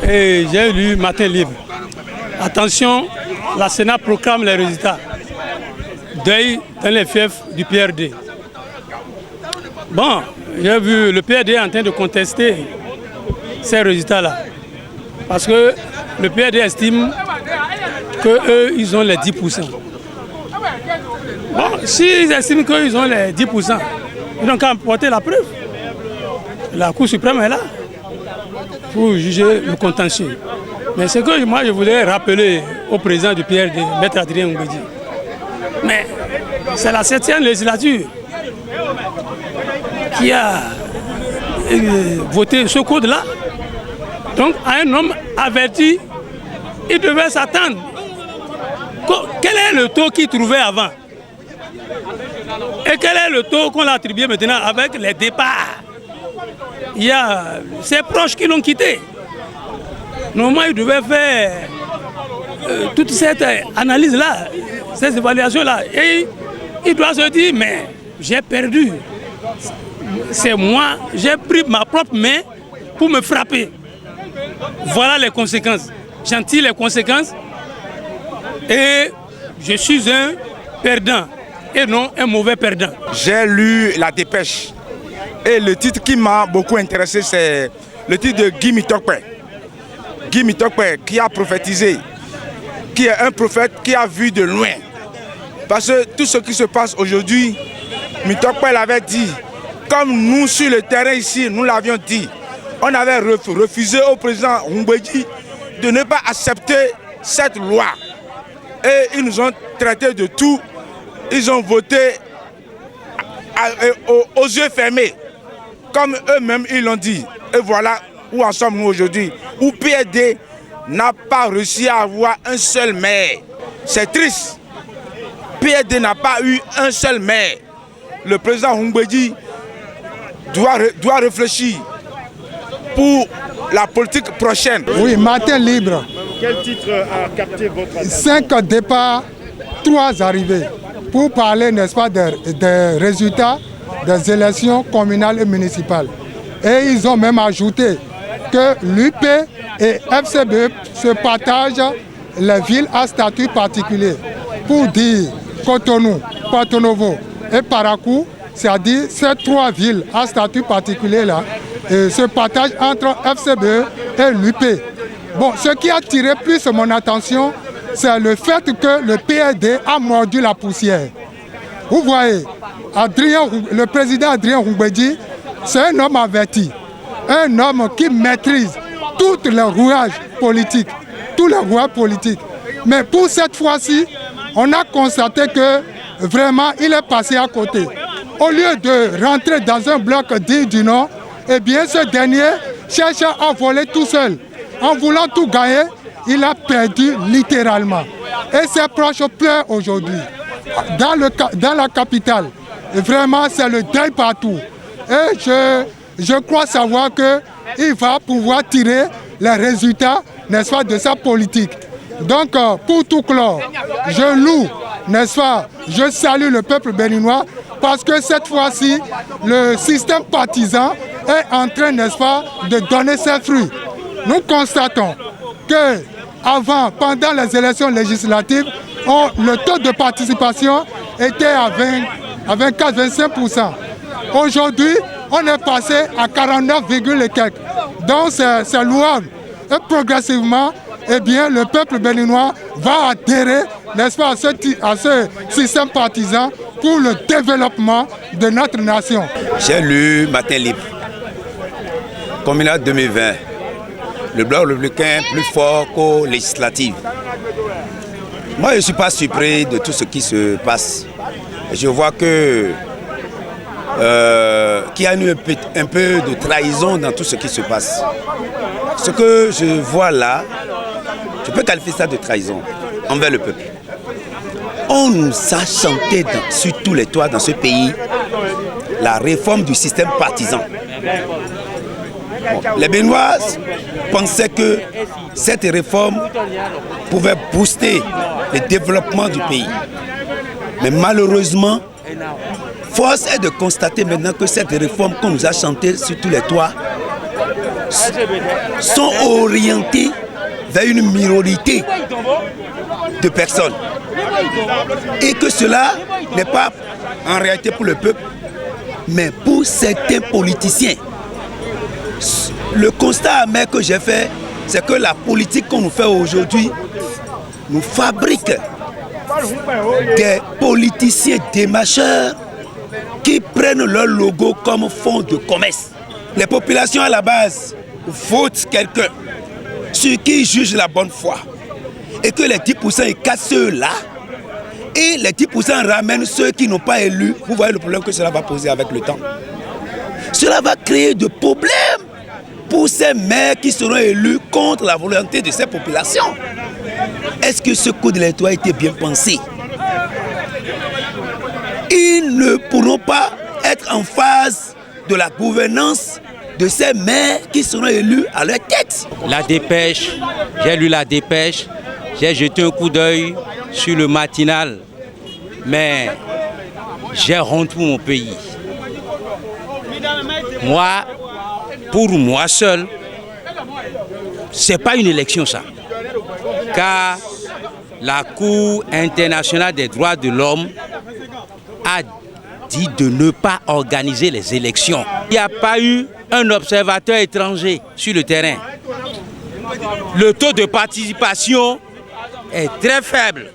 et j'ai lu Matin Libre. Attention, la Sénat proclame les résultats. Deuil dans les fiefs du PRD. Bon, j'ai vu le PRD en train de contester ces résultats-là. Parce que le PRD estime qu'eux, ils ont les 10%. Bon, s'ils estiment qu'ils ont les 10%, ils n'ont qu'à apporter la preuve. La Cour suprême est là pour juger le contentieux. Mais ce que moi je voudrais rappeler au président du PRD, Maître Adrien Ngwedji, mais c'est la 7e législature qui a voté ce code-là. Donc à un homme averti, il devait s'attendre. Quel est le taux qu'il trouvait avant? Et quel est le taux qu'on a attribué maintenant avec les départs? Il y a ses proches qui l'ont quitté. Normalement, il devait faire toute cette analyse-là, ces évaluations-là. Et il doit se dire, mais j'ai perdu. C'est moi, j'ai pris ma propre main pour me frapper. Voilà les conséquences. J'en tire les conséquences. Et je suis un perdant et non un mauvais perdant. J'ai lu la dépêche. Et le titre qui m'a beaucoup intéressé, c'est le titre de Guy Mitokpe. Guy Mitokpe qui a prophétisé, qui est un prophète qui a vu de loin. Parce que tout ce qui se passe aujourd'hui, Mitokpe l'avait dit. Comme nous sur le terrain ici, nous l'avions dit. On avait refusé au président Ngwedji de ne pas accepter cette loi. Et ils nous ont traité de tout. Ils ont voté aux yeux fermés. Comme eux-mêmes ils l'ont dit. Et voilà où en sommes-nous aujourd'hui. Où PRD n'a pas réussi à avoir un seul maire. C'est triste. PRD n'a pas eu un seul maire. Le président Ngwedji doit réfléchir pour la politique prochaine. Oui, Matin Libre. Quel titre a capté votre attention? 5 départs, 3 arrivées. Pour parler, n'est-ce pas, des résultats des élections communales et municipales. Et ils ont même ajouté que l'UP et FCBE se partagent les villes à statut particulier. Pour dire Cotonou, Porto Novo et Parakou, c'est-à-dire ces 3 villes à statut particulier là, se partagent entre FCBE et l'UP. Bon, ce qui a attiré plus mon attention, c'est le fait que le PRD a mordu la poussière. Vous voyez, le président Adrien Ngwedji, c'est un homme averti, un homme qui maîtrise tous les rouages politiques, Mais pour cette fois-ci, on a constaté que vraiment il est passé à côté. Au lieu de rentrer dans un bloc digne du nom, eh bien ce dernier cherche à voler tout seul. En voulant tout gagner, il a perdu littéralement. Et ses proches pleurent aujourd'hui. Dans la capitale, vraiment c'est le deuil partout. Et je crois savoir qu'il va pouvoir tirer les résultats, n'est-ce pas, de sa politique. Donc pour tout clore, je loue, n'est-ce pas, je salue le peuple béninois parce que cette fois-ci, le système partisan est en train, n'est-ce pas, de donner ses fruits. Nous constatons que avant, pendant les élections législatives, le taux de participation était à 24-25%. Aujourd'hui, on est passé à 49, et quelques. Donc c'est louable. Et progressivement, eh bien, le peuple béninois va adhérer, n'est-ce pas, à ce système partisan pour le développement de notre nation. J'ai lu Matin Libre, communal 2020. Le bloc républicain plus fort qu'aux législatives. Moi, je ne suis pas surpris de tout ce qui se passe. Je vois qu'il y a eu un peu de trahison dans tout ce qui se passe. Ce que je vois là, je peux qualifier ça de trahison envers le peuple. On nous a chanté sur tous les toits dans ce pays la réforme du système partisan. Bon, les Béninois pensaient que cette réforme pouvait booster le développement du pays. Mais malheureusement, force est de constater maintenant que cette réforme qu'on nous a chantée sur tous les toits sont orientés vers une minorité de personnes. Et que cela n'est pas en réalité pour le peuple, mais pour certains politiciens. Le constat amer que j'ai fait, c'est que la politique qu'on nous fait aujourd'hui nous fabrique des politiciens démarcheurs qui prennent leur logo comme fond de commerce. Les populations à la base votent quelqu'un sur qui ils jugent la bonne foi. Et que les 10% ils cassent ceux-là. Et les 10% ramènent ceux qui n'ont pas élu. Vous voyez le problème que cela va poser avec le temps. Cela va créer de problèmes pour ces maires qui seront élus contre la volonté de ces populations. Est-ce que ce code électoral a été bien pensé? Ils ne pourront pas être en phase de la gouvernance de ces maires qui seront élus à leur tête. La dépêche, j'ai lu la dépêche, j'ai jeté un coup d'œil sur le matinal, mais j'ai honte pour mon pays. Moi, pour moi seul, c'est pas une élection ça. Car la Cour internationale des droits de l'homme a dit de ne pas organiser les élections. Il n'y a pas eu un observateur étranger sur le terrain. Le taux de participation est très faible.